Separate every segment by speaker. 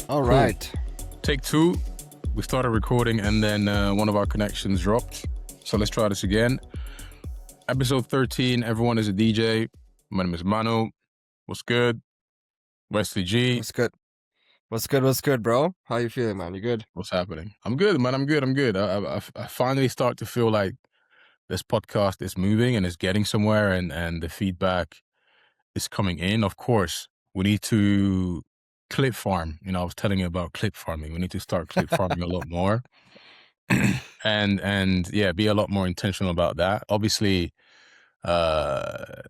Speaker 1: All
Speaker 2: Cool.
Speaker 1: right.
Speaker 2: Take two. We started recording and then one of our connections dropped. So let's try this again. Episode 13, everyone is a DJ. My name is Manu. What's good? Wesley G.
Speaker 1: What's good? What's good, bro? How you feeling, man? You good?
Speaker 2: What's happening? I'm good, man. I'm good. I finally start to feel like this podcast is moving and is getting somewhere and the feedback is coming in. Of course, we need to clip farm. I was telling you about clip farming. We need to start clip farming a lot more. and yeah, be a lot more intentional about that. Obviously, we can't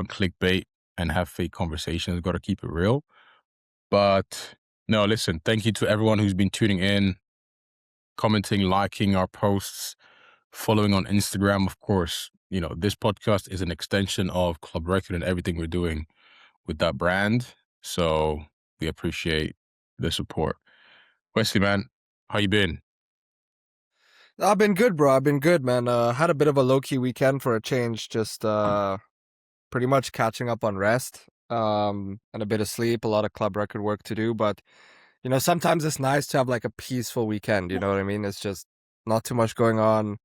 Speaker 2: clickbait and have fake conversations. We've got to keep it real. But no, listen, thank you to everyone who's been tuning in, commenting, liking our posts, following on Instagram. Of course, this podcast is an extension of Club Record and everything we're doing with that brand. So we appreciate the support. Wesley, man, how you been?
Speaker 1: I've been good, bro. I've been good, man. Had a bit of a low-key weekend for a change. Just pretty much catching up on rest, and a bit of sleep. A lot of Club Record work to do, but sometimes it's nice to have like a peaceful weekend. You know what I mean? It's just not too much going on.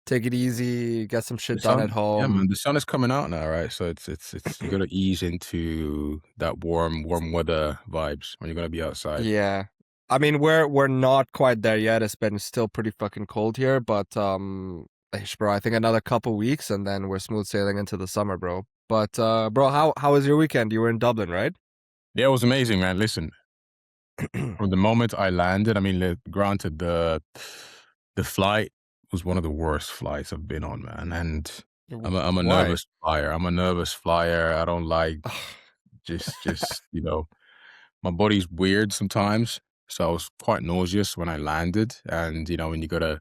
Speaker 1: Take it easy. Get some shit done at
Speaker 2: Yeah,
Speaker 1: home.
Speaker 2: man, the sun is coming out now, right? So it's you gotta ease into that warm weather vibes when you're gonna be outside.
Speaker 1: Yeah. I mean, we're not quite there yet. It's been still pretty fucking cold here, but bro, I think another couple weeks and then we're smooth sailing into the summer, bro. But bro, how was your weekend? You were in Dublin, right?
Speaker 2: Yeah, it was amazing, man. Listen, from the moment I landed, I mean, granted, the flight was one of the worst flights I've been on, man. And I'm a
Speaker 1: Why?
Speaker 2: nervous flyer. I don't like just my body's weird sometimes. So I was quite nauseous when I landed. And when you gotta,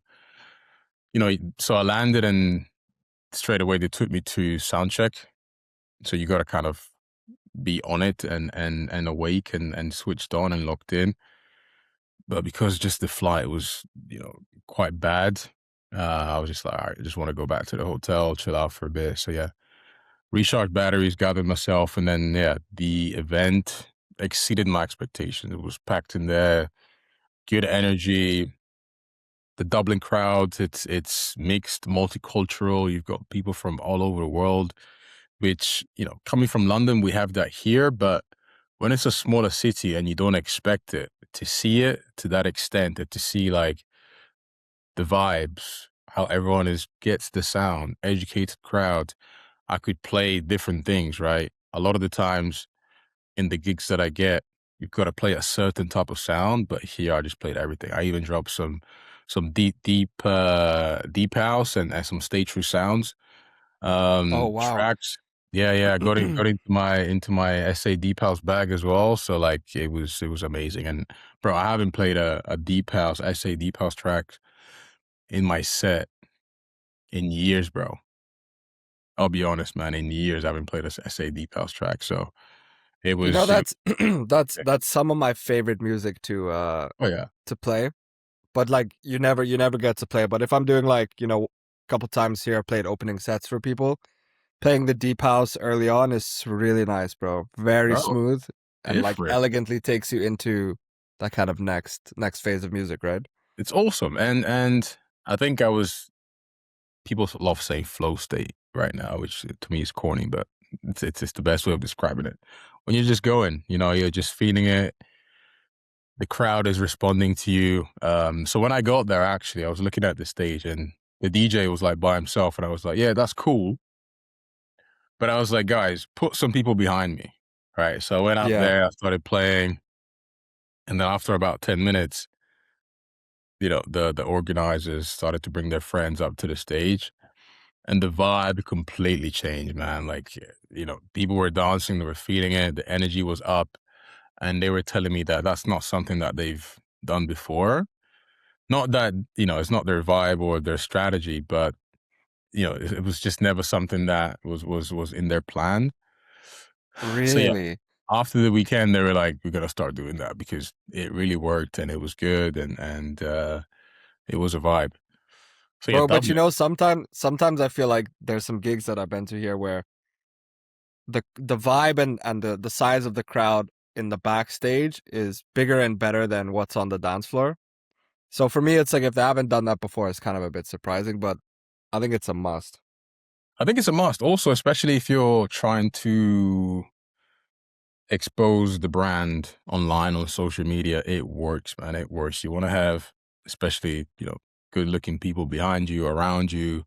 Speaker 2: so I landed and straight away they took me to sound check. So you gotta kind of be on it and awake and switched on and locked in. But because just the flight was, quite bad, I was just like, all right, I just want to go back to the hotel, chill out for a bit. So yeah, recharge batteries, gathered myself, and then yeah, the event exceeded my expectations. It was packed in there, good energy. The Dublin crowd, it's mixed, multicultural. You've got people from all over the world, which, coming from London, we have that here, but when it's a smaller city and you don't expect it, to see it to that extent and to see like the vibes, how everyone gets the sound, educated crowd, I could play different things, right? A lot of the times in the gigs that I get, you've got to play a certain type of sound, but here I just played everything. I even dropped some deep house and some stay true sounds.
Speaker 1: Oh wow.
Speaker 2: Tracks. Yeah. I got into my SA Deep House bag as well. So like it was amazing. And bro, I haven't played a Deep House, SA Deep House track in my set in years, bro. I'll be honest, man. In years, I haven't played a SA Deep House track. So it was.
Speaker 1: That's that's some of my favorite music
Speaker 2: Oh yeah.
Speaker 1: to play. But like you never get to play. But if I'm doing like, a couple times here, I played opening sets for people. Playing the deep house early on is really nice, bro. Very
Speaker 2: Bro,
Speaker 1: smooth and like
Speaker 2: different.
Speaker 1: elegantly takes you into that kind of next phase of music, right?
Speaker 2: It's awesome. And I think people love saying flow state right now, which to me is corny, but it's the best way of describing it. When you're just going, you're just feeling it. The crowd is responding to you. So when I got there, actually, I was looking at the stage and the DJ was like by himself. And I was like, yeah, that's cool. But I was like, guys, put some people behind me. Right. So I went out
Speaker 1: Yeah.
Speaker 2: there, I started playing. And then after about 10 minutes, the organizers started to bring their friends up to the stage. And the vibe completely changed, man. Like, people were dancing, they were feeling it, the energy was up. And they were telling me that that's not something that they've done before. Not that, it's not their vibe or their strategy, but, it was just never something that was in their plan. So yeah,
Speaker 1: Really?
Speaker 2: after the weekend, they were like, we're going to start doing that because it really worked and it was good and it was a vibe. So yeah,
Speaker 1: Bro, but
Speaker 2: Dublin.
Speaker 1: sometimes I feel like there's some gigs that I've been to here where the vibe and the size of the crowd in the backstage is bigger and better than what's on the dance floor. So for me, it's like if they haven't done that before, it's kind of a bit surprising, but I think it's a must.
Speaker 2: I think it's a must. Also, especially if you're trying to expose the brand online on social media, it works, man. It works. You want to have, especially, good looking people behind you, around you,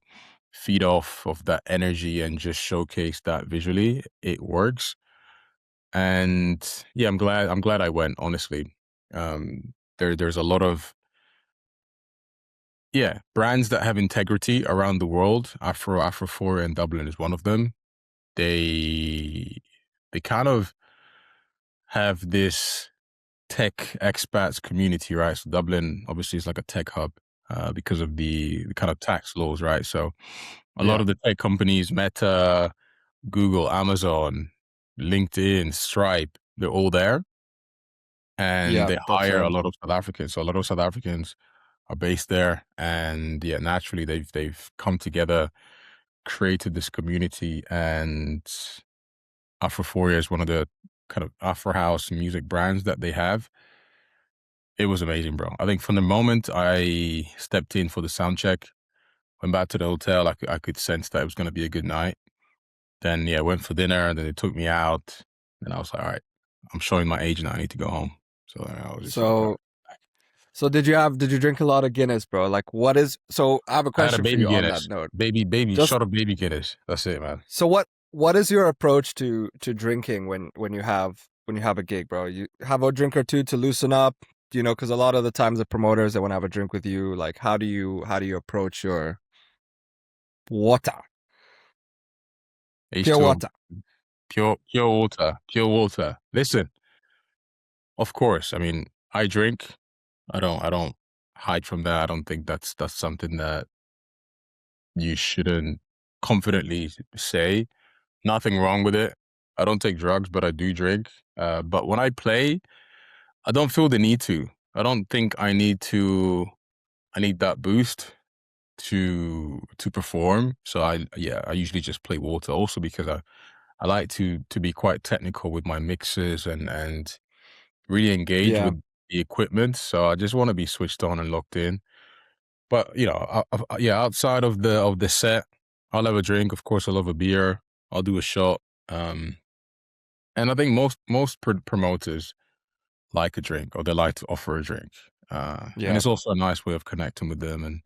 Speaker 2: feed off of that energy and just showcase that visually. It works. And yeah, I'm glad I went, honestly. There's a lot of, yeah, brands that have integrity around the world. Afroforia in Dublin is one of them. They kind of have this tech expats community, right? So Dublin obviously is like a tech hub because of the kind of tax laws, right? So a lot
Speaker 1: Yeah,
Speaker 2: of the tech companies, Meta, Google, Amazon, LinkedIn, Stripe, they're all there, and
Speaker 1: yeah,
Speaker 2: they
Speaker 1: that's
Speaker 2: hire
Speaker 1: right.
Speaker 2: a lot of South Africans. So a lot of South Africans are based there, and yeah, naturally they've come together, created this community, and Afrophoria is one of the kind of Afro house music brands that they have. It was amazing, bro. I think from the moment I stepped in for the sound check, went back to the hotel, I could sense that it was going to be a good night. Then yeah, went for dinner. Then they took me out. And I was like, all right, I'm showing my age now. I need to go home. So then I was just like, all right.
Speaker 1: So, so did you drink a lot of Guinness, bro? Like, what is? So I have a
Speaker 2: I had a
Speaker 1: question for
Speaker 2: baby
Speaker 1: you on that
Speaker 2: Guinness,
Speaker 1: note.
Speaker 2: baby
Speaker 1: Just
Speaker 2: shot of baby Guinness. That's it, man.
Speaker 1: so what is your approach to drinking when you have a gig, bro? You have a drink or two to loosen up, because a lot of the times the promoters they want to have a drink with you. Like, how do you approach your water, pure
Speaker 2: H2O,
Speaker 1: water?
Speaker 2: pure water, pure water. Listen, of course. I mean, I drink. I don't hide from that. I don't think that's something that you shouldn't confidently say. Nothing wrong with it. I don't take drugs, but I do drink. But when I play, I don't feel the need to. I don't think I need to. I need that boost to perform. So I usually just play water. Also because I like to be quite technical with my mixes and really engage
Speaker 1: Yeah,
Speaker 2: with the equipment. So I just want to be switched on and locked in. But yeah, outside of the set, I'll have a drink. Of course, I love a beer. I'll do a shot. Um, and I think most promoters like a drink or they like to offer a drink. And
Speaker 1: yeah,
Speaker 2: it's also a nice way of connecting with them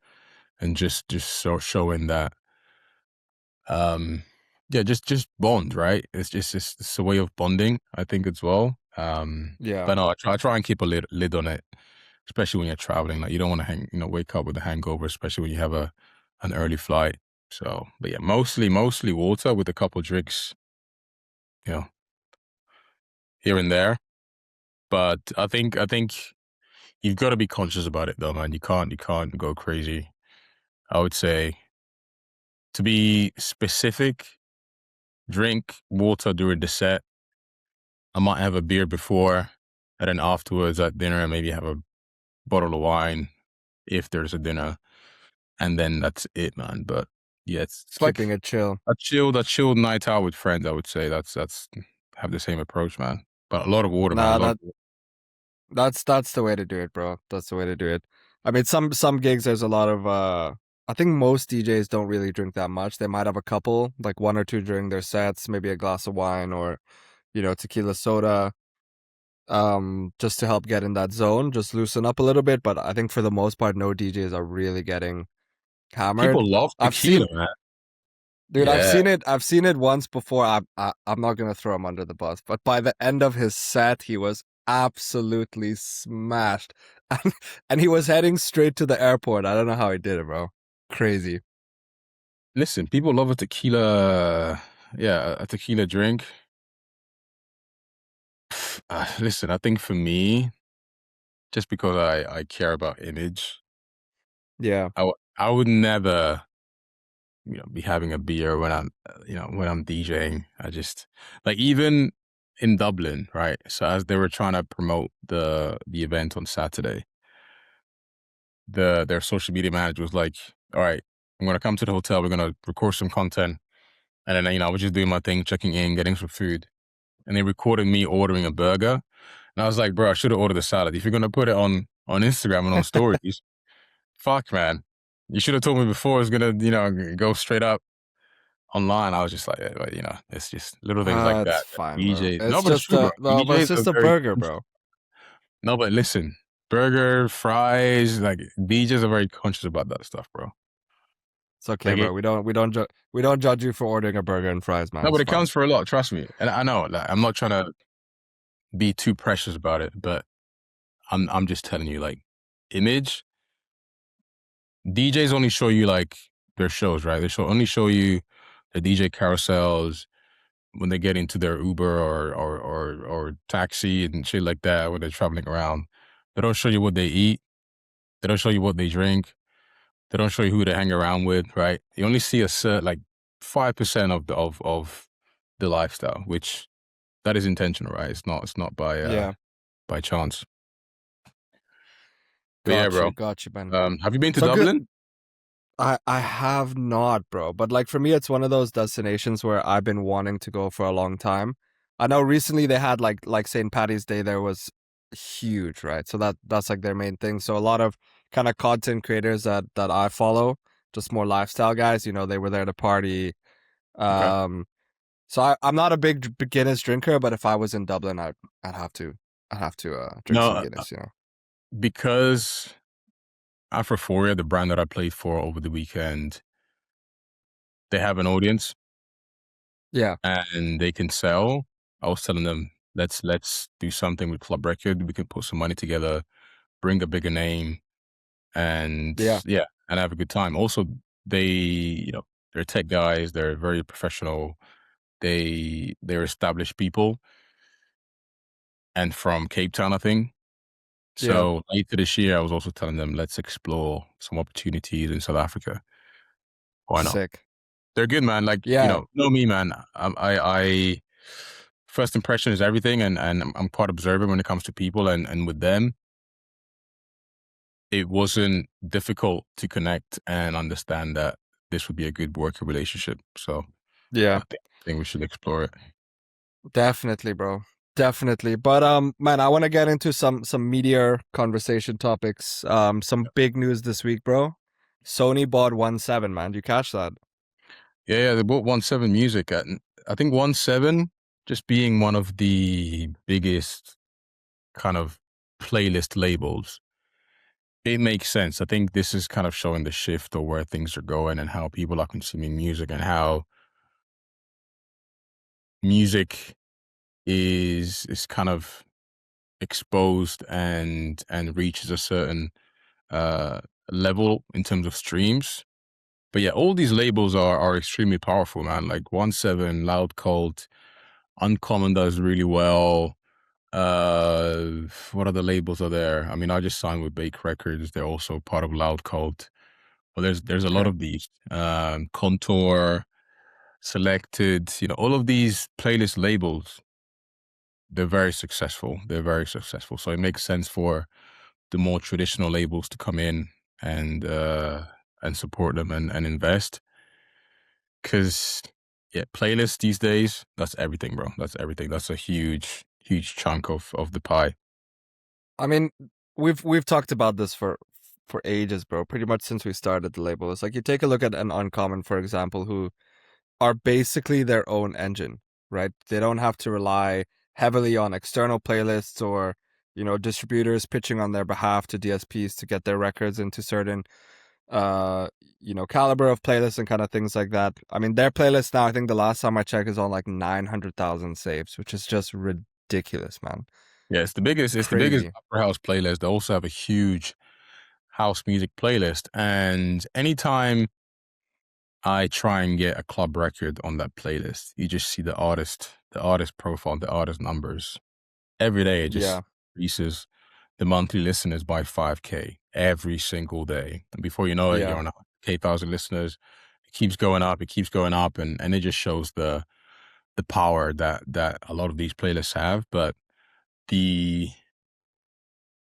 Speaker 2: and just showing that um yeah, just bond, right? It's a way of bonding, I think, as well.
Speaker 1: yeah.
Speaker 2: But no, I try and keep a lid on it, especially when you're traveling. Like you don't want to wake up with a hangover, especially when you have an early flight. So, but yeah, mostly water with a couple drinks, you know, here and there. But I think you've got to be conscious about it though, man. You can't go crazy. I would say to be specific, drink water during the set. I might have a beer before, and then afterwards at dinner, maybe have a bottle of wine if there's a dinner, and then that's it, man. But yeah, it's like
Speaker 1: Keeping it chill.
Speaker 2: a chilled night out with friends. I would say that's have the same approach, man. But a lot of water, man. A
Speaker 1: Nah,
Speaker 2: lot of
Speaker 1: that's the way to do it, bro. That's the way to do it. I mean, some gigs there's a lot of I think most DJs don't really drink that much. They might have a couple, like one or two during their sets, maybe a glass of wine or, tequila soda, just to help get in that zone, just loosen up a little bit. But I think for the most part, no DJs are really getting hammered.
Speaker 2: people love
Speaker 1: I've
Speaker 2: tequila,
Speaker 1: seen
Speaker 2: man.
Speaker 1: Dude, I've
Speaker 2: Yeah.
Speaker 1: seen it. I've seen it once before. I'm not gonna throw him under the bus, but by the end of his set, he was absolutely smashed, and he was heading straight to the airport. I don't know how he did it, bro. Crazy.
Speaker 2: Listen, people love a tequila. Yeah, a tequila drink. Listen, I think for me, just because I care about image,
Speaker 1: Yeah,
Speaker 2: I would never, be having a beer when I'm DJing. I just like even in Dublin, right? So as they were trying to promote the event on Saturday, their social media manager was like, "All right, I'm gonna come to the hotel. We're gonna record some content." And then I was just doing my thing, checking in, getting some food, and they recorded me ordering a burger. And I was like, bro, I should have ordered the salad. If you're gonna put it on Instagram and on stories, fuck, man, you should have told me before it was gonna, go straight up online. I was just like, it's just little things like
Speaker 1: It's
Speaker 2: that.
Speaker 1: fine, bro.
Speaker 2: DJ, no,
Speaker 1: It's
Speaker 2: but it's
Speaker 1: just
Speaker 2: true, bro.
Speaker 1: a well, but it's
Speaker 2: DJs are
Speaker 1: just a
Speaker 2: very
Speaker 1: burger,
Speaker 2: conscious.
Speaker 1: bro.
Speaker 2: No, but listen, burger, fries, like DJs are very conscious about that stuff, bro.
Speaker 1: It's okay,
Speaker 2: Like
Speaker 1: bro. We don't judge you for ordering a burger and fries, man.
Speaker 2: no, but
Speaker 1: It's
Speaker 2: it
Speaker 1: fine.
Speaker 2: counts for a lot. Trust me. And I know, like, I'm not trying to be too precious about it, but I'm just telling you, like, image. DJs only show you like their shows, right? Only show you the DJ carousels when they get into their Uber or taxi and shit like that when they're traveling around. They don't show you what they eat. They don't show you what they drink. They don't show you who they hang around with, right? You only see a certain like 5% of the lifestyle, which that is intentional, right? It's not
Speaker 1: Yeah,
Speaker 2: by chance. But yeah, bro.
Speaker 1: got you, man.
Speaker 2: Have you been to
Speaker 1: So good.
Speaker 2: Dublin?
Speaker 1: I have not, bro. But like for me, it's one of those destinations where I've been wanting to go for a long time. I know recently they had like St. Patty's Day there was huge, right? So that's like their main thing. So a lot of kind of content creators that I follow, just more lifestyle guys, they were there to party.
Speaker 2: Okay.
Speaker 1: Um, so I'm not a big Guinness drinker, but if I was in Dublin, I'd have to drink
Speaker 2: No,
Speaker 1: some Guinness.
Speaker 2: because Afrophoria, the brand that I played for over the weekend, they have an audience
Speaker 1: Yeah,
Speaker 2: and they can sell. I was telling them, let's do something with Club Record. We can put some money together, bring a bigger name, and
Speaker 1: yeah,
Speaker 2: yeah, and have a good time. Also, they're tech guys. They're very professional. They're established people, and from Cape Town, I think.
Speaker 1: yeah.
Speaker 2: So later this year, I was also telling them, let's explore some opportunities in South Africa. Why not?
Speaker 1: Sick.
Speaker 2: They're good, man. Like,
Speaker 1: Yeah.
Speaker 2: know me, man. I first impression is everything, and I'm quite observant when it comes to people, and with them, it wasn't difficult to connect and understand that this would be a good working relationship. So
Speaker 1: Yeah.
Speaker 2: I think we should explore it.
Speaker 1: Definitely, bro. Definitely. But man, I want to get into some meteor conversation topics. Some big news this week, bro. Sony bought 1/7, man. Did you catch that?
Speaker 2: Yeah, they bought 1/7 Music. I think 1/7 just being one of the biggest kind of playlist labels. It makes sense. I think this is kind of showing the shift of where things are going and how people are consuming music and how music is kind of exposed and reaches a certain uh level in terms of streams. But yeah, all these labels are extremely powerful, man. Like 1/7, Loud Cult, Uncommon does really well. What other labels are there? I mean, I just signed with Bake Records. They're also part of Loud Cult. Well, there's a lot
Speaker 1: Okay.
Speaker 2: of these. Contour, Selected, all of these playlist labels, they're very successful. They're very successful. So it makes sense for the more traditional labels to come in and support them and invest. Cause yeah, playlists these days, that's everything, bro. That's everything. That's a huge chunk of the pie.
Speaker 1: I mean, we've talked about this for ages, bro. Pretty much since we started the label. It's like you take a look at an Uncommon, for example, who are basically their own engine, right? They don't have to rely heavily on external playlists or, distributors pitching on their behalf to DSPs to get their records into certain uh caliber of playlists and kind of things like that. I mean, their playlist now, I think the last time I checked, is on like 900,000 saves, which is just ridiculous, man.
Speaker 2: Yeah, it's the biggest
Speaker 1: Crazy.
Speaker 2: upper house playlist. They also have a huge house music playlist. And anytime I try and get a club record on that playlist, you just see the artist profile, the artist numbers. Every day it just
Speaker 1: Yeah.
Speaker 2: increases the monthly listeners by 5K every single day. And before you know it, you're
Speaker 1: Yeah.
Speaker 2: on 100,000 listeners. It keeps going up, and it just shows the power that a lot of these playlists have. But the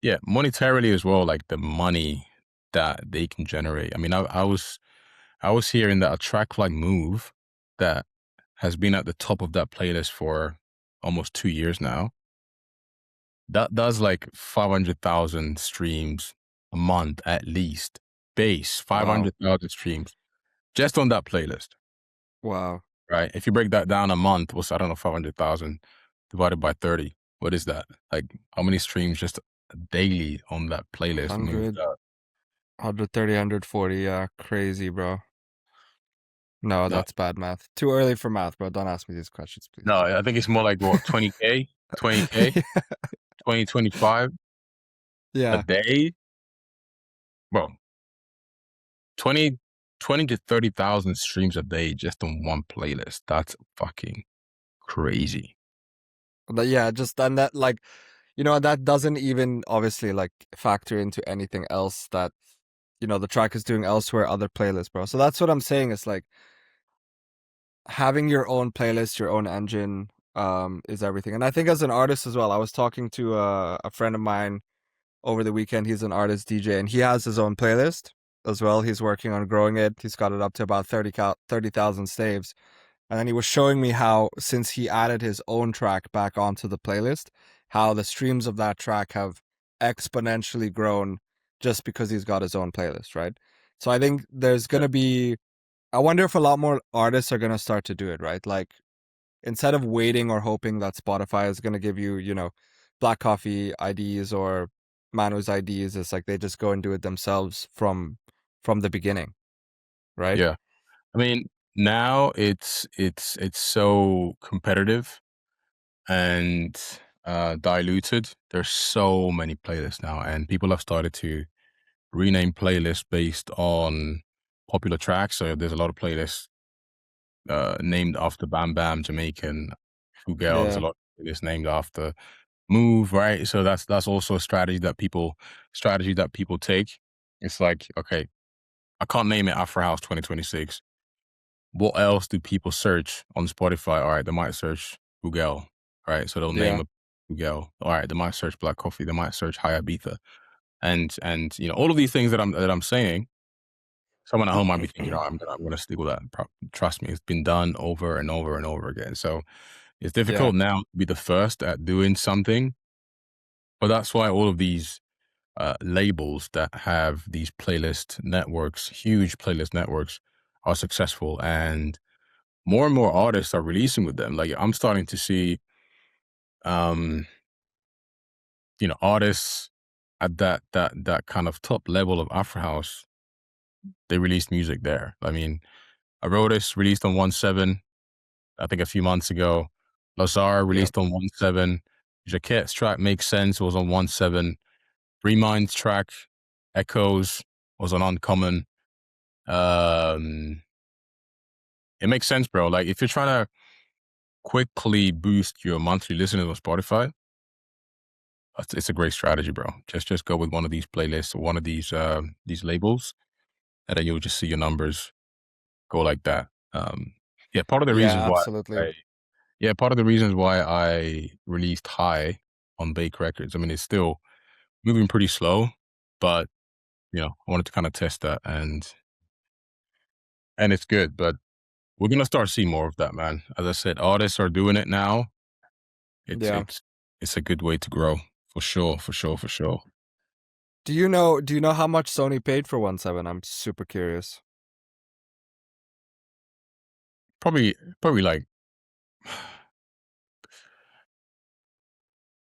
Speaker 2: yeah, monetarily as well, like the money that they can generate. I mean, I was hearing that a track like Move that has been at the top of that playlist for almost 2 years now. That does like 500,000 streams a month at least. Base
Speaker 1: Wow.
Speaker 2: 500,000 streams just on that playlist,
Speaker 1: Wow.
Speaker 2: right? If you break that down a month, what's I don't know 500,000 divided by 30? What is that? Like how many streams just daily on that playlist? I mean,
Speaker 1: 100, 130, 140. Yeah. Crazy, bro. No,
Speaker 2: no,
Speaker 1: that's bad math. Too early for math, bro. Don't ask me these questions, please.
Speaker 2: no, I think it's more like what 20K, 20K, 2025 a
Speaker 1: Yeah.
Speaker 2: day, bro. 20, 20 to 30,000 streams a day just on one playlist. That's fucking crazy.
Speaker 1: But yeah, just and that like that doesn't even obviously like factor into anything else that the track is doing elsewhere, other playlists, bro. So that's what I'm saying. It's like having your own playlist, your own engine, is everything. And I think as an artist as well, I was talking to a friend of mine over the weekend. He's an artist DJ, and he has his own playlist as well. He's working on growing it. He's got it up to about 30,000 saves. And then he was showing me how, since he added his own track back onto the playlist, how the streams of that track have exponentially grown just because he's got his own playlist, right? So I think there's going to be, I wonder if a lot more artists are going to start to do it, right? Like, instead of waiting or hoping that Spotify is going to give you, Black Coffee IDs or Manu's IDs, it's like they just go and do it themselves from the beginning, right?
Speaker 2: Yeah. I mean, now it's so competitive and diluted. There's so many playlists now, and people have started to rename playlists based on popular tracks. So there's a lot of playlists named after Bam Bam, Jamaican, Fugel. There's a
Speaker 1: Yeah.
Speaker 2: lot of playlists named after Move, right? So that's also a strategy that people take. It's like, okay, I can't name it Afro House 2026. What else do people search on Spotify? All right, they might search Fugel, right? So they'll name
Speaker 1: Yeah.
Speaker 2: a Fugel. All right, they might search Black Coffee. They might search High Ibiza, and all of these things that I'm saying. Someone at home might be thinking, "Oh, I'm gonna stick with that." Trust me, it's been done over and over and over again. So it's
Speaker 1: Yeah.
Speaker 2: difficult now to be the first at doing something, but that's why all of these labels that have these playlist networks, huge playlist networks, are successful, and more artists are releasing with them. Like I'm starting to see, um, artists at that kind of top level of Afro House. They released music there. I mean, Arotis released on 1-7, I think a few months ago. Lazar
Speaker 1: Yep.
Speaker 2: released on 1-7. Jaquette's track Makes Sense was on 1-7. Remind's track Echoes was on Uncommon. Um, it makes sense, bro. Like if you're trying to quickly boost your monthly listeners on Spotify, it's a great strategy, bro. Just go with one of these playlists or one of these labels, and then you'll just see your numbers go like that. Yeah, part of the reasons
Speaker 1: Yeah,
Speaker 2: why
Speaker 1: absolutely.
Speaker 2: I yeah, part of the reasons why I released High on Bake Records. I mean, it's still moving pretty slow, but I wanted to kind of test that, and it's good. But we're gonna start seeing more of that, man. As I said, artists are doing it now. It's
Speaker 1: Yeah.
Speaker 2: it's it's a good way to grow for sure, for sure, for sure.
Speaker 1: Do you know how much Sony paid for 1-7? I'm super curious.
Speaker 2: Probably like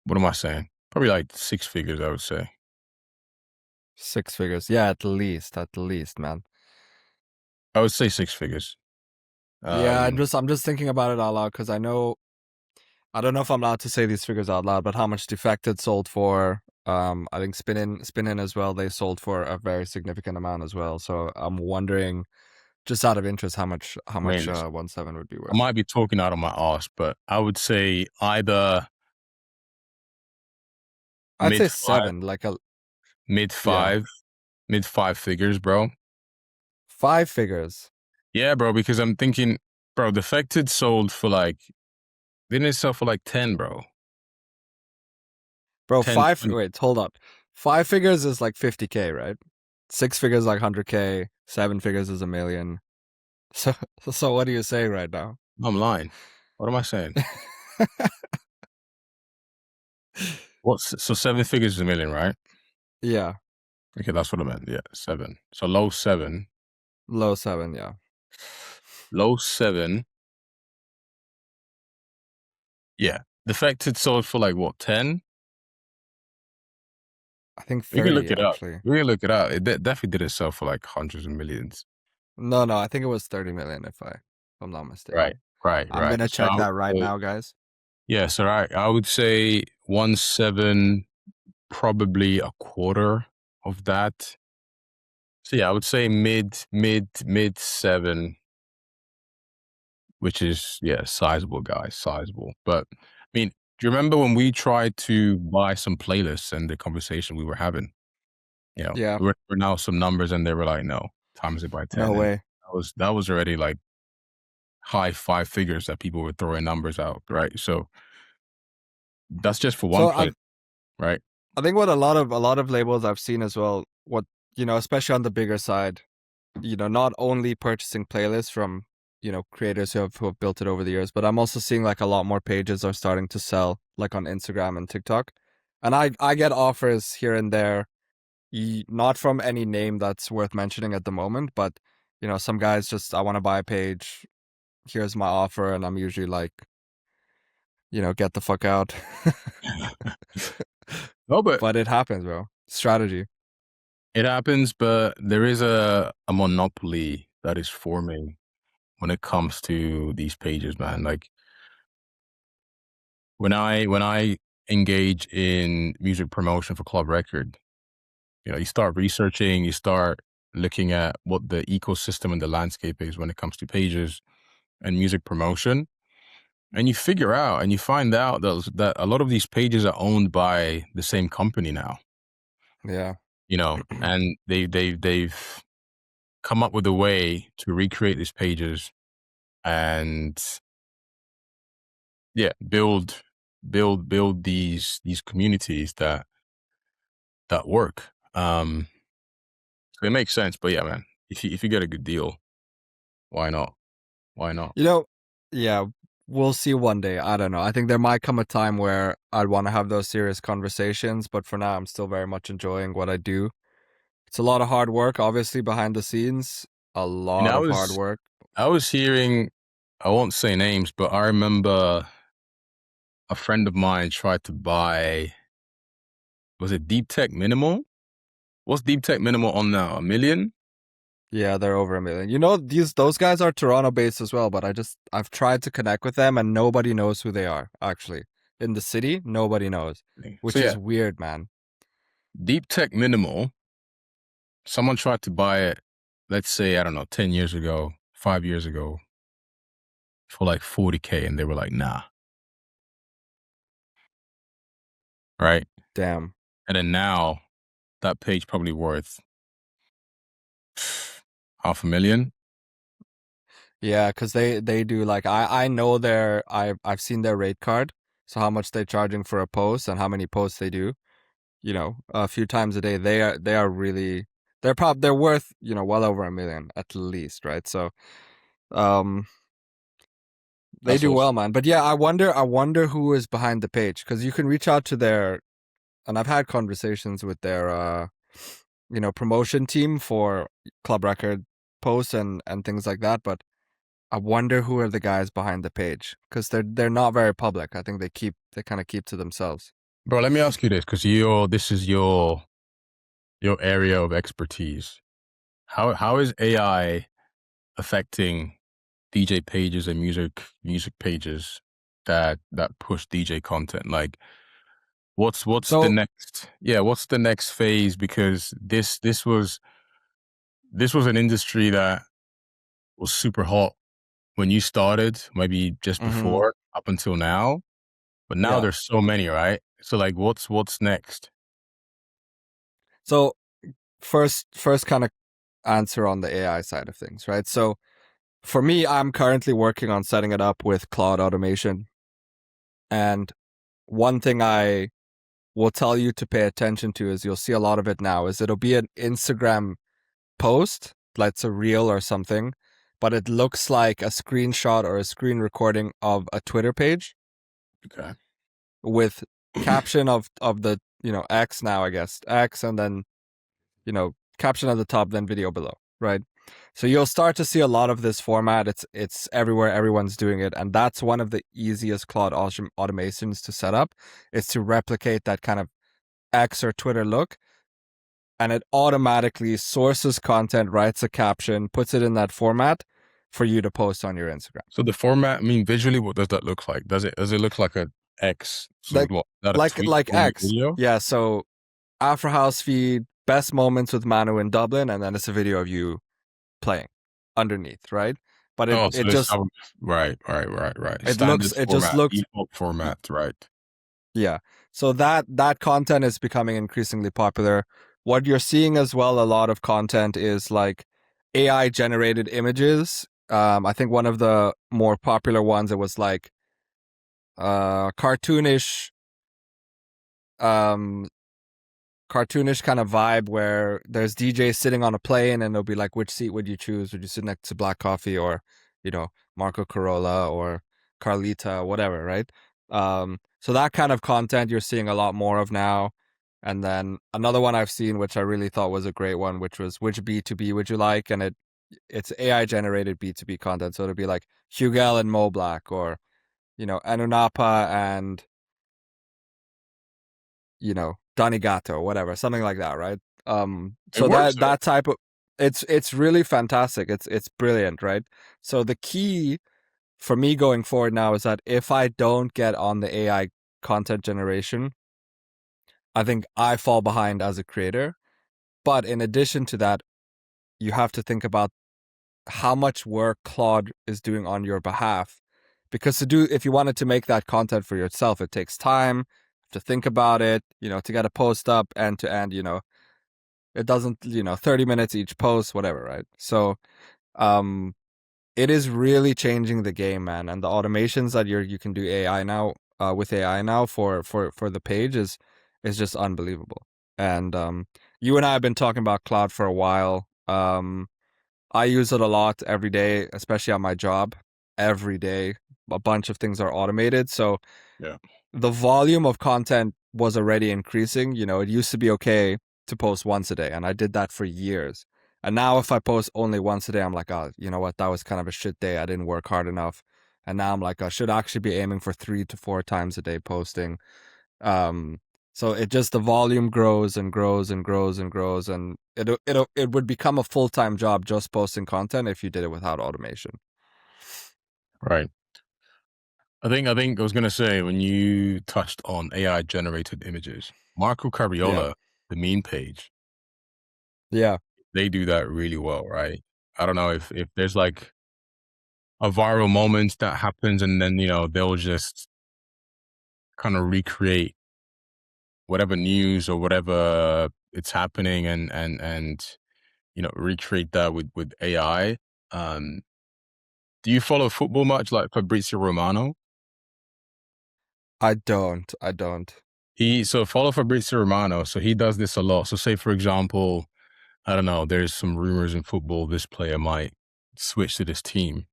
Speaker 2: what am I saying? Probably like 6 figures, I would say.
Speaker 1: 6 figures. Yeah, at least, man.
Speaker 2: I would say 6 figures.
Speaker 1: Yeah, I'm
Speaker 2: Um,
Speaker 1: just thinking about it out loud because I don't know if I'm allowed to say these figures out loud, but how much Defected sold for. I think Spin In as well, they sold for a very significant amount as well. So I'm wondering, just out of interest, how
Speaker 2: I
Speaker 1: much
Speaker 2: mean,
Speaker 1: 1-7 would be
Speaker 2: I
Speaker 1: worth.
Speaker 2: might be talking out of my ass, but I would say either
Speaker 1: I'd
Speaker 2: mid
Speaker 1: say
Speaker 2: five,
Speaker 1: 7, like a
Speaker 2: mid
Speaker 1: yeah,
Speaker 2: five, mid 5 figures, bro.
Speaker 1: 5 figures.
Speaker 2: Yeah, bro, because I'm thinking, bro, Defected sold for like, didn't it sell for like 10, bro?
Speaker 1: Bro,
Speaker 2: 10,
Speaker 1: five
Speaker 2: 20.
Speaker 1: wait, hold up. 5 figures is like 50K, right? 6 figures like 100K, 7 figures is a million. So so what do you say right now?
Speaker 2: I'm lying. What am I saying? What's so 7 figures is a million, right?
Speaker 1: Yeah,
Speaker 2: Okay, that's what I meant. Yeah, 7. So low 7.
Speaker 1: low 7. Yeah,
Speaker 2: Low 7. Yeah. Defected sold for like what, 10?
Speaker 1: I think
Speaker 2: We can
Speaker 1: 30
Speaker 2: look it up.
Speaker 1: actually.
Speaker 2: We can look it up. It definitely didn't sell for like hundreds of millions.
Speaker 1: No, no, I think it was 30 million if I'm not
Speaker 2: Right.
Speaker 1: mistaken.
Speaker 2: Right.
Speaker 1: I'm
Speaker 2: Right.
Speaker 1: gonna
Speaker 2: So
Speaker 1: check
Speaker 2: I would
Speaker 1: that right
Speaker 2: say,
Speaker 1: now, guys.
Speaker 2: yeah, so I would say 1.7, probably a quarter of that. So yeah, I would say mid 7, which is, yeah, sizable, guys, sizable. But I mean, do you remember when we tried to buy some playlists and the conversation we were having? You know,
Speaker 1: Yeah,
Speaker 2: we're now some numbers, and they were like, no, times it by
Speaker 1: no
Speaker 2: 10, and
Speaker 1: way.
Speaker 2: that was already like high 5 figures that people were throwing numbers out, right? So that's just for one
Speaker 1: So
Speaker 2: play, right?
Speaker 1: I think what a lot of labels I've seen as well, what especially on the bigger side, not only purchasing playlists from creators who have built it over the years, but I'm also seeing like a lot more pages are starting to sell like on Instagram and TikTok, and I get offers here and there, not from any name that's worth mentioning at the moment, but some guys just, I want to buy a page, here's my offer, and I'm usually like, get the fuck out.
Speaker 2: No, but
Speaker 1: But it happens, bro. Strategy.
Speaker 2: it happens. But there is a monopoly that is forming when it comes to these pages, man. Like when I engage in music promotion for Club Record, you start researching, you start looking at what the ecosystem and the landscape is when it comes to pages and music promotion. And you figure out and you find out that a lot of these pages are owned by the same company now,
Speaker 1: Yeah.
Speaker 2: and they've come up with a way to recreate these pages and, yeah, build these communities that work. So it makes sense, but yeah, man, if you get a good deal, why not? Why not?
Speaker 1: You know, yeah, we'll see one day. I don't know. I think there might come a time where I'd want to have those serious conversations, but for now, I'm still very much enjoying what I do. It's a lot of hard work, obviously, behind the scenes. A
Speaker 2: You know,
Speaker 1: lot
Speaker 2: I
Speaker 1: of hard
Speaker 2: was
Speaker 1: work.
Speaker 2: I was hearing, I won't say names, but I remember a friend of mine tried to buy, was it Deep Tech Minimal? What's Deep Tech Minimal on now? 1 million?
Speaker 1: Yeah, they're over a million. Those guys are Toronto based as well, but I've tried to connect with them and nobody knows who they are, actually. In the city, nobody knows,
Speaker 2: So
Speaker 1: which
Speaker 2: yeah,
Speaker 1: is weird, man.
Speaker 2: Deep Tech Minimal, someone tried to buy it, let's say, I don't know, 10 years ago, 5 years ago, for like 40K, and they were like, nah, right?
Speaker 1: Damn.
Speaker 2: And then now that page probably worth 500,000.
Speaker 1: Yeah, because they do like, I know I've seen their rate card, so how much they're charging for a post and how many posts they do, a few times a day. They are really, they're worth, well over a million at least, right? So um they
Speaker 2: That's
Speaker 1: do well,
Speaker 2: awesome.
Speaker 1: man. But yeah, I wonder who is behind the page, because you can reach out to their, and I've had conversations with their promotion team for Club Record posts and things like that, but I wonder who are the guys behind the page, because they're not very public. I think they kind of keep to themselves.
Speaker 2: Bro, let me ask you this, because this is your area of expertise. How is AI affecting DJ pages and music pages that push DJ content? Like,
Speaker 1: So
Speaker 2: what's the next phase? Because this was an industry that was super hot when you started, maybe just
Speaker 1: mhm,
Speaker 2: before, up until now. But now
Speaker 1: yeah.
Speaker 2: there's so many, right? So like, what's next?
Speaker 1: So first kind of answer on the AI side of things, right? So for me, I'm currently working on setting it up with Cloud Automation, and one thing I will tell you to pay attention to is, you'll see a lot of it now, is it'll be an Instagram post, like it's a reel or something, but it looks like a screenshot or a screen recording of a Twitter page
Speaker 2: Okay.
Speaker 1: with caption of the X now, I guess X, and then caption at the top, then video below, right? So you'll start to see a lot of this format. It's everywhere. Everyone's doing it, and that's one of the easiest Claude automations to set up, is to replicate that kind of X or Twitter look, and it automatically sources content, writes a caption, puts it in that format for you to post on your Instagram.
Speaker 2: So the format, I mean, visually, what does that look like? Does it look like a X? So
Speaker 1: Like
Speaker 2: what? Not a
Speaker 1: like
Speaker 2: tweet
Speaker 1: like
Speaker 2: on your
Speaker 1: X.
Speaker 2: video?
Speaker 1: Yeah, so Afro House feed, best moments with Manu in Dublin, and then it's a video of you playing underneath, right? But
Speaker 2: Oh, so
Speaker 1: it
Speaker 2: there's
Speaker 1: just
Speaker 2: some right.
Speaker 1: looks,
Speaker 2: Standard
Speaker 1: it just
Speaker 2: format,
Speaker 1: looks,
Speaker 2: default format, right?
Speaker 1: yeah. So that content is becoming increasingly popular. What you're seeing as well, a lot of content is like AI generated images. I think one of the more popular ones, it was like cartoonish um cartoonish kind of vibe where there's DJs sitting on a plane, and they'll be like, which seat would you choose? Would you sit next to Black Coffee or, Marco Corolla or Carlita, whatever, right? So that kind of content you're seeing a lot more of now. And then another one I've seen, which I really thought was a great one, which was which B2B would you like? And it's AI generated B2B content. So it'll be like Hugel and Mo Black, or, Anunapa and, Donny Gatto, or whatever, something like that, right?
Speaker 2: It
Speaker 1: So
Speaker 2: works though.
Speaker 1: that type of, it's really fantastic. It's brilliant, right? So the key for me going forward now is that if I don't get on the AI content generation, I think I fall behind as a creator. But in addition to that, you have to think about how much work Claude is doing on your behalf. Because if you wanted to make that content for yourself, it takes time to think about it, to get a post up end to end, it doesn't, 30 minutes each post, whatever, right? So, um, it is really changing the game, man. And the automations that you can do AI now, with AI now for the page is just unbelievable. And, you and I have been talking about Claude for a while. I use it a lot every day, especially at my job. Every day, a bunch of things are automated. So
Speaker 2: Yeah.
Speaker 1: the volume of content was already increasing. It used to be okay to post once a day, and I did that for years. And now if I post only once a day, I'm like, oh, you know what? That was kind of a shit day. I didn't work hard enough. And now I'm like, I should actually be aiming for 3 to 4 times a day posting. Um, so the volume grows and grows and grows and grows, and it would become a full-time job just posting content if you did it without automation.
Speaker 2: Right. I think I was gonna say, when you touched on AI generated images, Marco
Speaker 1: Yeah.
Speaker 2: Carriola, the meme page,
Speaker 1: Yeah.
Speaker 2: they do that really well, right? I don't know if there's like a viral moment that happens, and then they'll just kind of recreate whatever news or whatever it's happening, and recreate that with AI. Um, do you follow football much, like Fabrizio Romano?
Speaker 1: I don't. I don't.
Speaker 2: So follow Fabrizio Romano. So he does this a lot. So say, for example, I don't know, there's some rumors in football this player might switch to this team.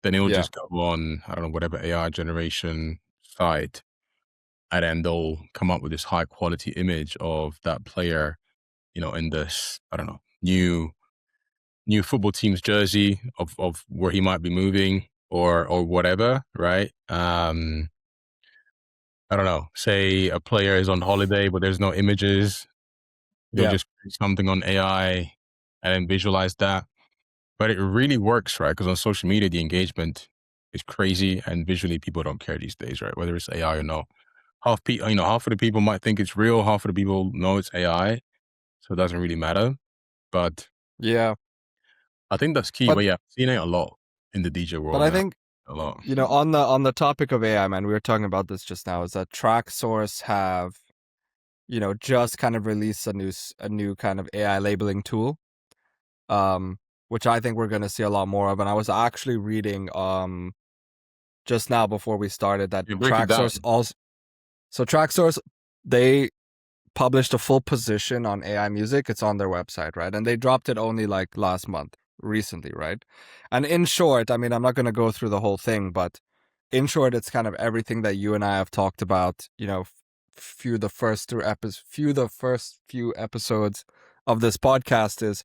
Speaker 2: Then he'll
Speaker 1: Yeah.
Speaker 2: just go on, I don't know, whatever AI generation site, and then they'll come up with this high quality image of that player, in this, I don't know, new football team's jersey of where he might be moving, or whatever, right? I don't know, say a player is on holiday, but there's no images. They'll
Speaker 1: Yeah.
Speaker 2: just put something on AI and then visualize that. But it really works, right? Because on social media, the engagement is crazy, and visually, people don't care these days, right? Whether it's AI or no. Half of the people might think it's real, half of the people know it's AI, so it doesn't really matter. But
Speaker 1: Yeah.
Speaker 2: I think that's key.
Speaker 1: But
Speaker 2: But yeah, I've seen it a lot in the DJ
Speaker 1: but
Speaker 2: world
Speaker 1: I
Speaker 2: now.
Speaker 1: think,
Speaker 2: A lot.
Speaker 1: on the topic of AI, man, we were talking about this just now, is that TrackSource have, just kind of released a new kind of AI labeling tool, um, which I think we're going to see a lot more of. And I was actually reading just now before we started that
Speaker 2: You break it down.
Speaker 1: TrackSource also, so TrackSource, they published a full position on AI music. It's on their website, right? And they dropped it only like last month, recently, right? And in short, I mean, I'm not going to go through the whole thing, but in short, it's kind of everything that you and I have talked about, the first few episodes of this podcast is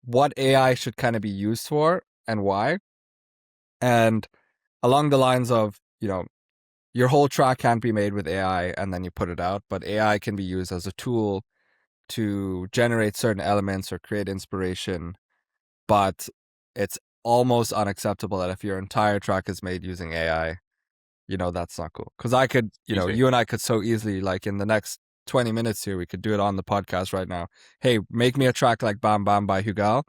Speaker 1: what AI should kind of be used for and why. And along the lines of, your whole track can't be made with AI and then you put it out, but AI can be used as a tool to generate certain elements or create inspiration. But it's almost unacceptable that if your entire track is made using AI, that's not cool. Because I could,
Speaker 2: Easy.
Speaker 1: you and I could so easily, like in the next 20 minutes here, we could do it on the podcast right now. Hey, make me a track like Bam Bam by Hugal,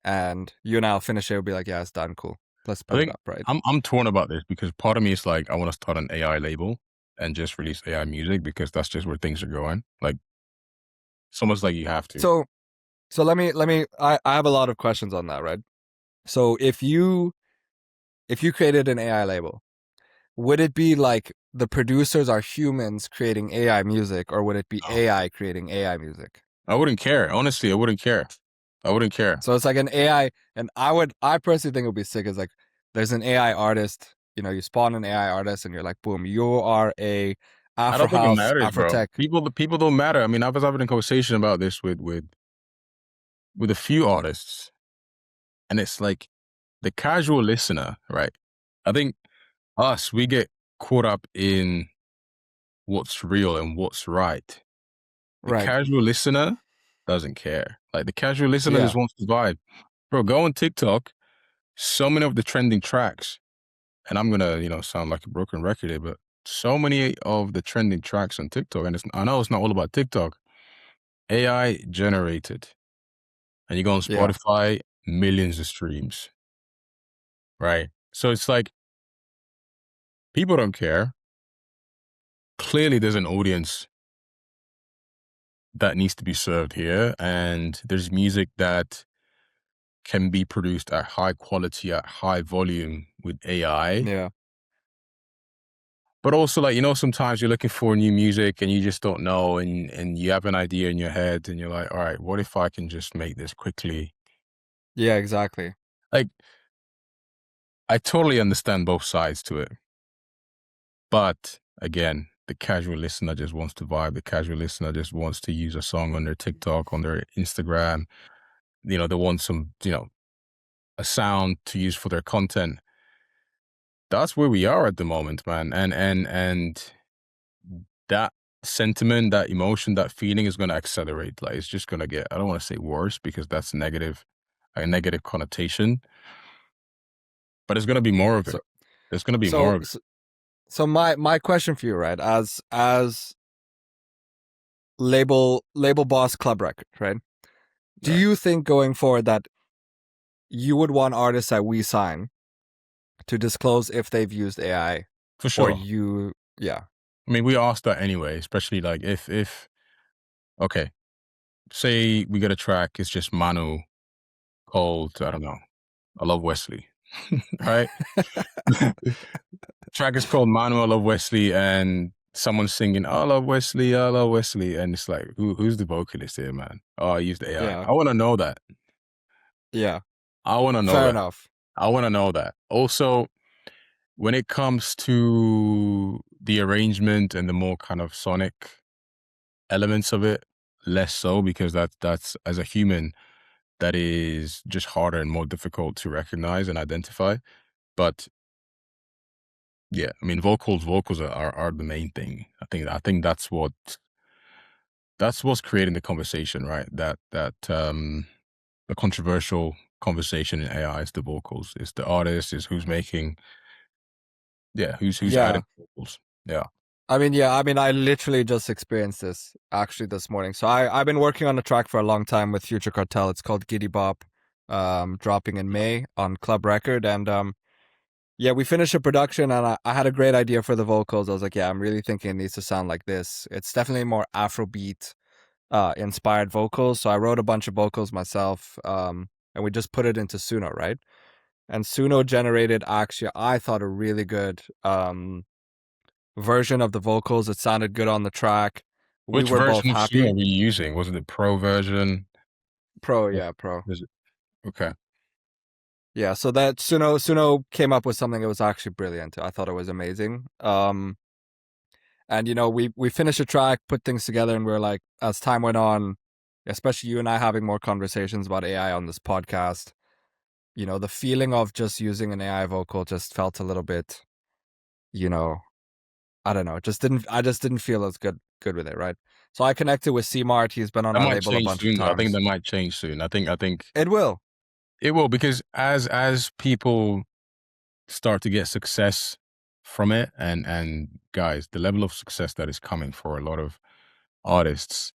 Speaker 1: and you and I'll finish it. We'll be like, yeah, it's done. Cool. Let's
Speaker 2: I
Speaker 1: put it
Speaker 2: think
Speaker 1: up, right?
Speaker 2: I'm torn about this because part of me is like I want to start an AI label and just release AI music because that's just where things are going. Like it's almost like you have to.
Speaker 1: So let me I have a lot of questions on that, right? So if you created an AI label, would it be like the producers are humans creating AI music, or would it be
Speaker 2: Oh,
Speaker 1: AI creating AI music?
Speaker 2: I wouldn't care. Honestly, I wouldn't care. I wouldn't care.
Speaker 1: So it's like an AI, and I personally think it would be sick. Is like there's an AI artist, you spawn an AI artist, and you're like, boom, you are a
Speaker 2: I
Speaker 1: Afro
Speaker 2: don't think it
Speaker 1: house,
Speaker 2: matters,
Speaker 1: Afro
Speaker 2: bro.
Speaker 1: tech.
Speaker 2: The people don't matter. I mean, I was having a conversation about this with a few artists, and it's like the casual listener, right? I think we get caught up in what's real and what's right. The
Speaker 1: Right.
Speaker 2: casual listener doesn't care. Like the casual listener
Speaker 1: Yeah.
Speaker 2: just wants to vibe. Bro, go on TikTok. So many of the trending tracks, and I'm gonna, sound like a broken record here, but so many of the trending tracks on TikTok, and I know it's not all about TikTok, AI generated. And you go on
Speaker 1: Yeah.
Speaker 2: Spotify, millions of streams, right? So it's like people don't care. Clearly, there's an audience that needs to be served here, and there's music that can be produced at high quality, at high volume with AI.
Speaker 1: Yeah.
Speaker 2: But also, like, sometimes you're looking for new music and you just don't know, and you have an idea in your head, and you're like, all right, what if I can just make this quickly?
Speaker 1: Yeah. Exactly.
Speaker 2: Like, I totally understand both sides to it. But again, the casual listener just wants to vibe. The casual listener just wants to use a song on their TikTok, on their Instagram. They want some, a sound to use for their content. That's where we are at the moment, man. And that sentiment, that emotion, that feeling is going to accelerate. Like it's just going to get, I don't want to say worse because that's a negative connotation, but it's going to be more of
Speaker 1: So
Speaker 2: it. There's going to be more
Speaker 1: so
Speaker 2: of it.
Speaker 1: so, so my question for you, right, as label boss Club Record, right? Do
Speaker 2: Right.
Speaker 1: you think going forward that you would want artists that we sign to disclose if they've used AI,
Speaker 2: For
Speaker 1: or
Speaker 2: sure.
Speaker 1: you? Yeah.
Speaker 2: I mean, we asked that anyway, especially like if, okay, say we get a track, it's just Manu called, I don't know, I Love Wesley, right? Track is called Manu, I Love Wesley, and someone's singing, I love Wesley, I love Wesley. And it's like, who's the vocalist here, man? Oh, I used AI.
Speaker 1: Yeah.
Speaker 2: I want to know that.
Speaker 1: Yeah.
Speaker 2: I want to know
Speaker 1: Fair
Speaker 2: that.
Speaker 1: enough.
Speaker 2: I want to know that. Also, when it comes to the arrangement and the more kind of sonic elements of it, less so because that's as a human, that is just harder and more difficult to recognize and identify. But yeah, I mean, vocals are the main thing. I think that's what's creating the conversation, right? The controversial conversation in AI is the vocals, it's the artist, is who's making, yeah, who's
Speaker 1: Yeah.
Speaker 2: adding vocals, yeah.
Speaker 1: I literally just experienced this actually this morning. So I've been working on a track for a long time with Future Cartel. It's called Giddy Bop, dropping in May on Club Record. And yeah, we finished the production, and I had a great idea for the vocals. I was like, yeah, I'm really thinking it needs to sound like this. It's definitely more Afrobeat inspired vocals. So I wrote a bunch of vocals myself, and we just put it into Suno, right? And Suno generated, actually, I thought, a really good version of the vocals. It sounded good on the track. We
Speaker 2: Which
Speaker 1: were both
Speaker 2: version of Suno
Speaker 1: happy.
Speaker 2: are we using? Was it the pro version?
Speaker 1: Pro,
Speaker 2: Or
Speaker 1: yeah, pro.
Speaker 2: is it okay?
Speaker 1: Yeah, so that Suno came up with something that was actually brilliant. I thought it was amazing. And we finished a track, put things together, and we're like, as time went on, especially you and I having more conversations about AI on this podcast, the feeling of just using an AI vocal just felt a little bit, you know, I don't know, I just didn't feel as good with it, right? So I connected with C Mart. He's been on
Speaker 2: That
Speaker 1: our
Speaker 2: might
Speaker 1: label a
Speaker 2: change
Speaker 1: bunch of
Speaker 2: soon, though. I think
Speaker 1: times.
Speaker 2: that might change soon. I think
Speaker 1: It will.
Speaker 2: it will, because as people start to get success from it, and guys, the level of success that is coming for a lot of artists,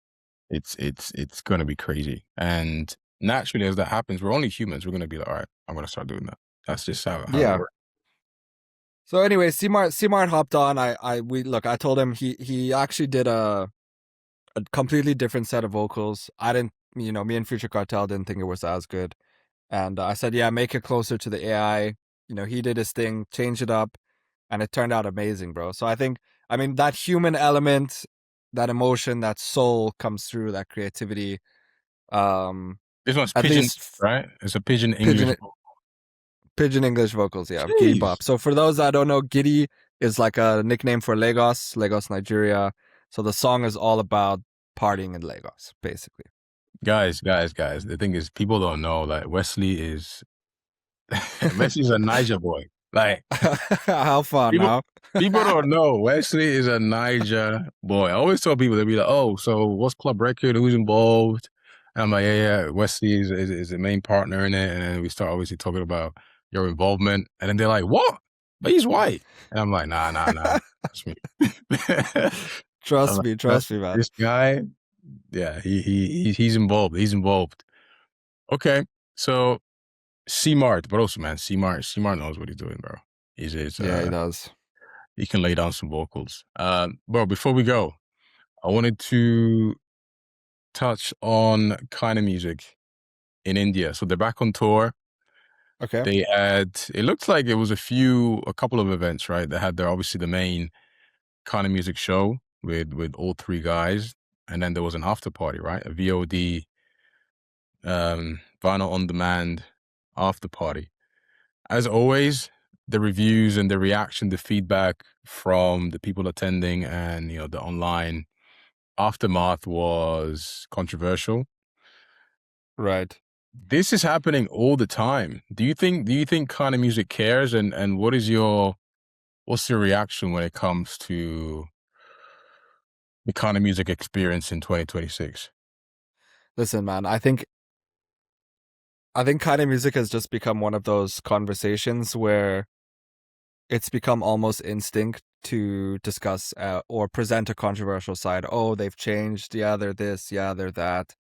Speaker 2: it's gonna be crazy. And naturally, as that happens, we're only humans. We're gonna be like, all right, I'm gonna start doing that. That's just how it
Speaker 1: Yeah.
Speaker 2: works.
Speaker 1: So anyway, C Mart hopped on. I told him he actually did a completely different set of vocals. I didn't, me and Future Cartel didn't think it was as good. And I said, yeah, make it closer to the AI. He did his thing, changed it up, and it turned out amazing, bro. So I mean, that human element, that emotion, that soul comes through, that creativity. Um,
Speaker 2: This one's
Speaker 1: at
Speaker 2: pigeon,
Speaker 1: least
Speaker 2: right? It's a pigeon English.
Speaker 1: pigeon Pigeon English vocals, yeah, Giddy
Speaker 2: Jeez,
Speaker 1: Bop. So for those that don't know, Giddy is like a nickname for Lagos, Nigeria. So the song is all about partying in Lagos, basically.
Speaker 2: guys. The thing is, people don't know that Wesley is Wesley's a Niger boy. Like,
Speaker 1: How fun
Speaker 2: people
Speaker 1: now?
Speaker 2: people don't know Wesley is a Niger boy. I always tell people, they'll be like, "Oh, so what's Club Record? Who's involved?" And I'm like, "Yeah. Wesley is the main partner in it." And then we start obviously talking about your involvement, and then they're like, "What? But he's white." And I'm like, "Nah. Trust me." I'm
Speaker 1: Trust
Speaker 2: like,
Speaker 1: me,
Speaker 2: "Trust
Speaker 1: trust me, man.
Speaker 2: this guy. Yeah, he's involved. He's involved." Okay, so C Mart, but also, man, C Mart knows what he's doing, bro. He's
Speaker 1: Yeah, he does.
Speaker 2: he can lay down some vocals. Bro, before we go, I wanted to touch on kind of music in India. So they're back on tour.
Speaker 1: Okay.
Speaker 2: They had, it looks like it was a couple of events, right? They had obviously the main kind of music show with all three guys, and then there was an after party, right? A VOD, vinyl on demand after party. As always, the reviews and the reaction, the feedback from the people attending, and the online aftermath was controversial.
Speaker 1: Right.
Speaker 2: This is happening all the time. Do you think kind of music cares, and what's your reaction when it comes to the kind of music experience in 2026?
Speaker 1: Listen, man, I think kind of music has just become one of those conversations where it's become almost instinct to discuss or present a controversial side. Oh, they've changed. Yeah, they're this. Yeah, they're that.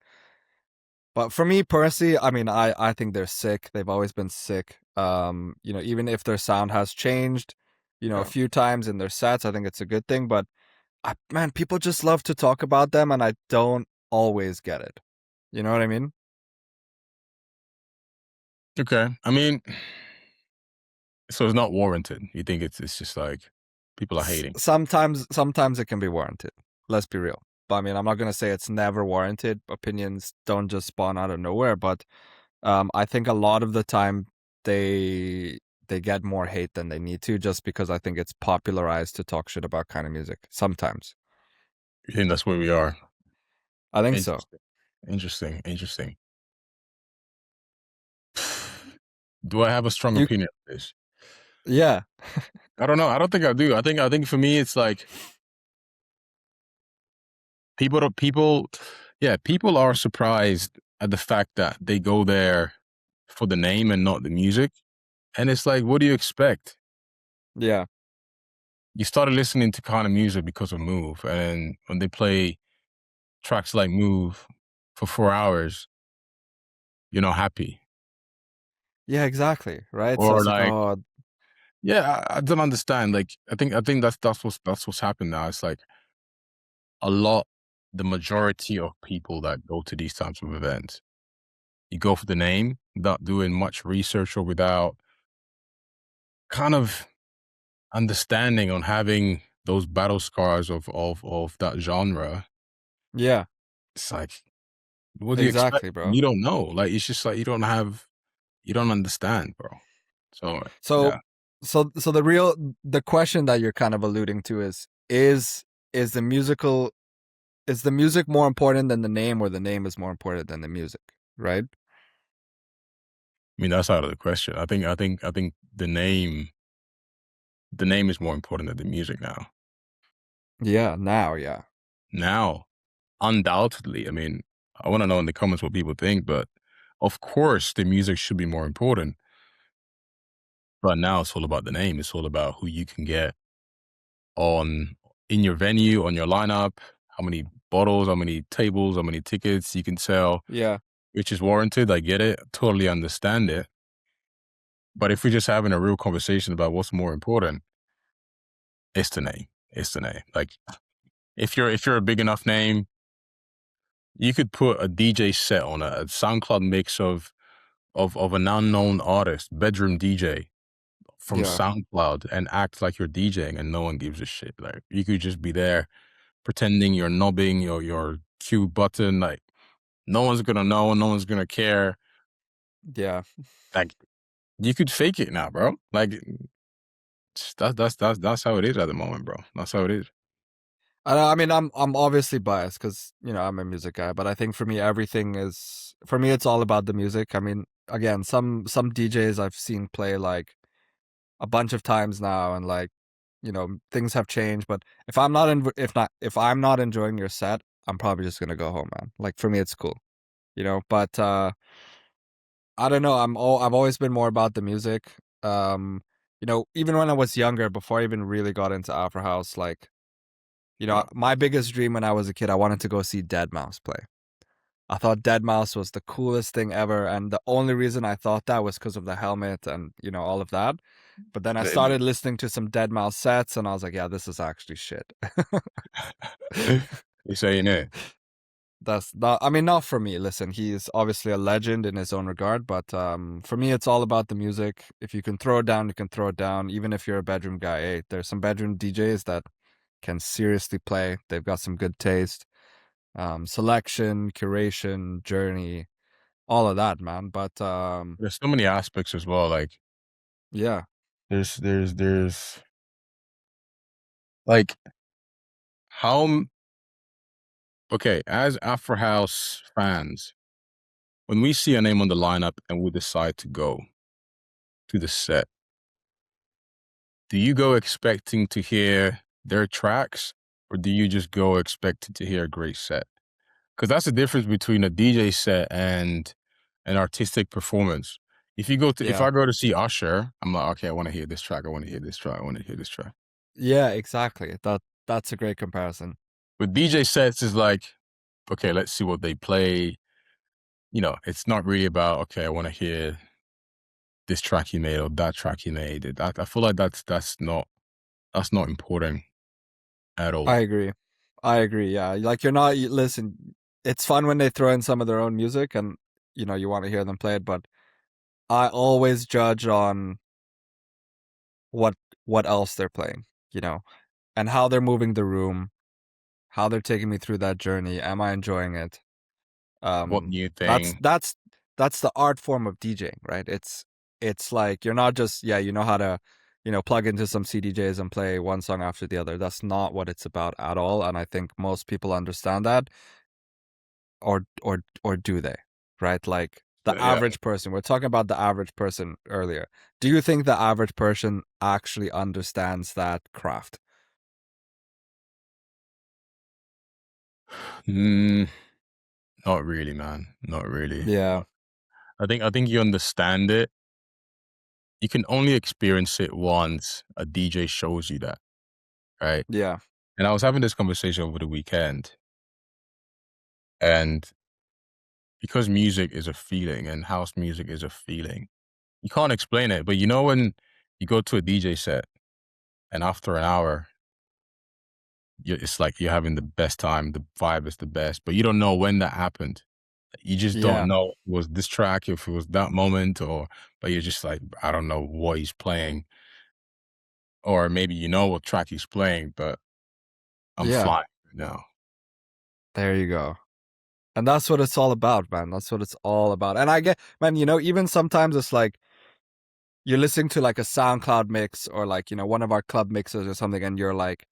Speaker 1: But for me personally, I mean, I think they're sick. They've always been sick. Even if their sound has changed, a
Speaker 2: Yeah.
Speaker 1: few times in their sets, I think it's a good thing. But man, people just love to talk about them, and I don't always get it. You know what I mean?
Speaker 2: Okay. I mean, so it's not warranted. You think it's just like people are hating.
Speaker 1: Sometimes it can be warranted. Let's be real. But I mean, I'm not gonna say it's never warranted. Opinions don't just spawn out of nowhere. But I think a lot of the time they get more hate than they need to, just because I think it's popularized to talk shit about kind of music. Sometimes
Speaker 2: You think that's where we are?
Speaker 1: I think so.
Speaker 2: Interesting. Interesting. Do I have a strong
Speaker 1: You
Speaker 2: opinion on this?
Speaker 1: yeah
Speaker 2: I don't know. I don't think I do. I think for me, it's like people don't people yeah, people are surprised at the fact that they go there for the name and not the music. And it's like, what do you expect?
Speaker 1: yeah
Speaker 2: You started listening to kind of music because of Move, and when they play tracks like Move for 4 hours, you're not happy.
Speaker 1: yeah exactly right. So
Speaker 2: Or
Speaker 1: it's like,
Speaker 2: like,
Speaker 1: oh
Speaker 2: yeah, I don't understand. Like, I think that's what's happened now. It's like a lot, the majority of people that go to these types of events, you go for the name without doing much research or without kind of understanding on having those battle scars of that genre.
Speaker 1: yeah
Speaker 2: It's like, what do you expect?
Speaker 1: exactly, bro.
Speaker 2: You don't know. Like, it's just like you don't understand, bro. So
Speaker 1: So
Speaker 2: yeah.
Speaker 1: so the question that you're kind of alluding to is is the musical is the music more important than the name, or the name is more important than the music, right?
Speaker 2: I mean, that's out of the question. I think the name is more important than the music now.
Speaker 1: Yeah, now, yeah.
Speaker 2: Now, undoubtedly, I mean, I wanna know in the comments what people think, but of course, the music should be more important, but now it's all about the name. It's all about who you can get on in your venue, on your lineup, how many bottles, how many tables, how many tickets you can sell,
Speaker 1: Yeah.
Speaker 2: which is warranted. I get it, totally understand it. But if we're just having a real conversation about what's more important, it's the name. It's the name. Like if you're a big enough name, you could put a DJ set on a SoundCloud mix of an unknown artist, bedroom DJ from
Speaker 1: Yeah.
Speaker 2: SoundCloud, and act like you're DJing and no one gives a shit. Like you could just be there pretending you're knobbing your cue button. Like no one's gonna know, no one's gonna care.
Speaker 1: Yeah.
Speaker 2: Like you could fake it now, bro. Like that's how it is at the moment, bro. That's how it is.
Speaker 1: I mean, I'm obviously biased because I'm a music guy, but I think for me everything is for me it's all about the music. I mean, again, some DJs I've seen play like a bunch of times now, and like things have changed. But if I'm not enjoying your set, I'm probably just gonna go home, man. Like for me, it's cool, But I don't know. I've always been more about the music. Even when I was younger, before I even really got into Afro House, like
Speaker 2: Yeah.
Speaker 1: my biggest dream when I was a kid, I wanted to go see Dead Mouse play. I thought Dead Mouse was the coolest thing ever, and the only reason I thought that was because of the helmet and all of that. But then I
Speaker 2: The-
Speaker 1: started listening to some Dead Mouse sets, and I was like, yeah, this is actually shit.
Speaker 2: you saying it?
Speaker 1: That's not. I mean, not for me. Listen, he's obviously a legend in his own regard, but for me, it's all about the music. If you can throw it down, you can throw it down. Even if you're a bedroom guy, hey, there's some bedroom DJs that can seriously play. They've got some good taste, selection, curation, journey, all of that, man. But
Speaker 2: There's so many aspects as well. Like
Speaker 1: yeah,
Speaker 2: there's like how okay, as Afro House fans, when we see a name on the lineup and we decide to go to the set, do you go expecting to hear their tracks or do you just go expecting to hear a great set? Because that's the difference between a DJ set and an artistic performance. If
Speaker 1: yeah,
Speaker 2: I go to see Usher, I'm like, okay, I want to hear this track. I want to hear this track. I want to hear this track.
Speaker 1: yeah, exactly. That's a great comparison.
Speaker 2: With DJ sets, is like, okay, let's see what they play. It's not really about, okay, I want to hear this track he made or that track he made. I feel like that's not important at all.
Speaker 1: I agree. I agree. Yeah, like listen. It's fun when they throw in some of their own music, and you want to hear them play it. But I always judge on what what else they're playing, and how they're moving the room, how they're taking me through that journey. Am I enjoying it?
Speaker 2: What
Speaker 1: Um,
Speaker 2: new
Speaker 1: that's
Speaker 2: thing?
Speaker 1: that's that's the art form of DJing, right? It's like you're not just you know how to plug into some CDJs and play one song after the other. That's not what it's about at all, and I think most people understand that, or do they? Right? Like the
Speaker 2: Yeah.
Speaker 1: average person. We're talking about the average person earlier. Do you think the average person actually understands that craft?
Speaker 2: Mm, not really, man. Not really.
Speaker 1: Yeah,
Speaker 2: I think you understand it. You can only experience it once a DJ shows you that, right?
Speaker 1: yeah,
Speaker 2: And I was having this conversation over the weekend, and because music is a feeling and house music is a feeling, you can't explain it. But when you go to a DJ set and after an hour, it's like you're having the best time, the vibe is the best, but you don't know when that happened. You just don't
Speaker 1: yeah,
Speaker 2: know if it was this track, if it was that moment, but you're just like, I don't know what he's playing. Or maybe you know what track he's playing, but I'm
Speaker 1: yeah.
Speaker 2: flying right now.
Speaker 1: There you go. And that's what it's all about, man. That's what it's all about. And I get, man, even sometimes it's like you're listening to like a SoundCloud mix or like, one of our club mixes or something, and you're like,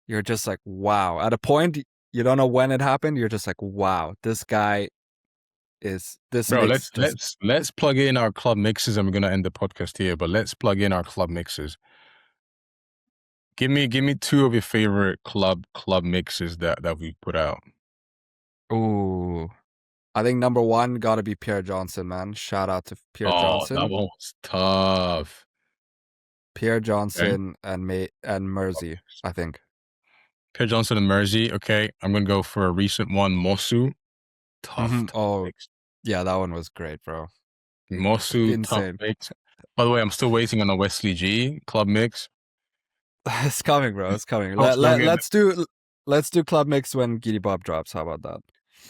Speaker 1: you're just like, wow. At a point, you don't know when it happened. You're just like, wow, this guy is. This
Speaker 2: Bro,
Speaker 1: makes just.
Speaker 2: let's plug in our club mixes, and we're gonna end the podcast here. But let's plug in our club mixes. Give me two of your favorite club mixes that we put out.
Speaker 1: Ooh, I think number one got to be Pierre Johnson, man. Shout out to Pierre
Speaker 2: Oh,
Speaker 1: Johnson.
Speaker 2: that one was tough.
Speaker 1: Pierre Johnson and Mersey, I think.
Speaker 2: Pierre Johnson and Mersey. Okay, I'm gonna go for a recent one, Mosu. Tough mix.
Speaker 1: Yeah, that one was great, bro.
Speaker 2: Mosu,
Speaker 1: Insane.
Speaker 2: tough mix. By the way, I'm still waiting on a Wesley G club mix.
Speaker 1: It's coming, bro. It's coming. Let's do club mix when Giddy Bob drops. How about that?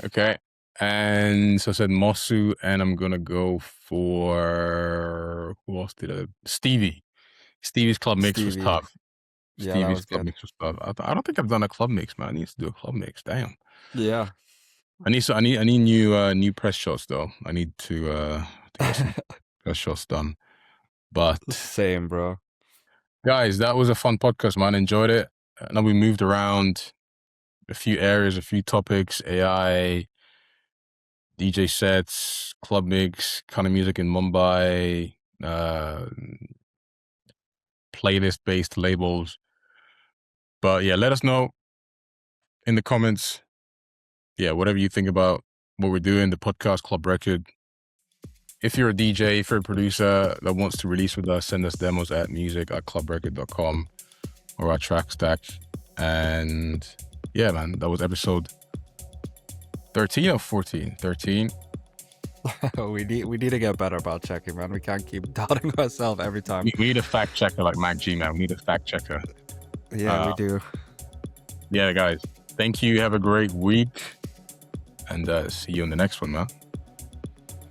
Speaker 2: Okay. And so I said Mosu, and I'm gonna go for who else did I? Stevie. Stevie's club mix was tough.
Speaker 1: Yeah,
Speaker 2: Stevie's club mix was tough. I don't think I've done a club mix, man. I need to do a club mix. Damn.
Speaker 1: Yeah.
Speaker 2: I need new press shots though. I need to get some press shots done. But
Speaker 1: same, bro.
Speaker 2: Guys, that was a fun podcast, man. Enjoyed it. I know we moved around a few areas, a few topics, AI, DJ sets, club mix, kind of music in Mumbai, playlist-based labels. But yeah, let us know in the comments. Yeah, whatever you think about what we're doing, the podcast, Club Record. If you're a DJ, if you're a producer that wants to release with us, send us demos at music@clubrecord.com or our track stack. And yeah, man, that was episode 13 or 14? 13.
Speaker 1: we need to get better about checking, man. We can't keep doubting ourselves every time.
Speaker 2: We need a fact checker like Mac G, man. We need a fact checker.
Speaker 1: Yeah, we do.
Speaker 2: Yeah, guys. Thank you. Have a great week. And see you in the next one, man.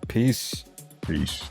Speaker 1: Peace.
Speaker 2: Peace.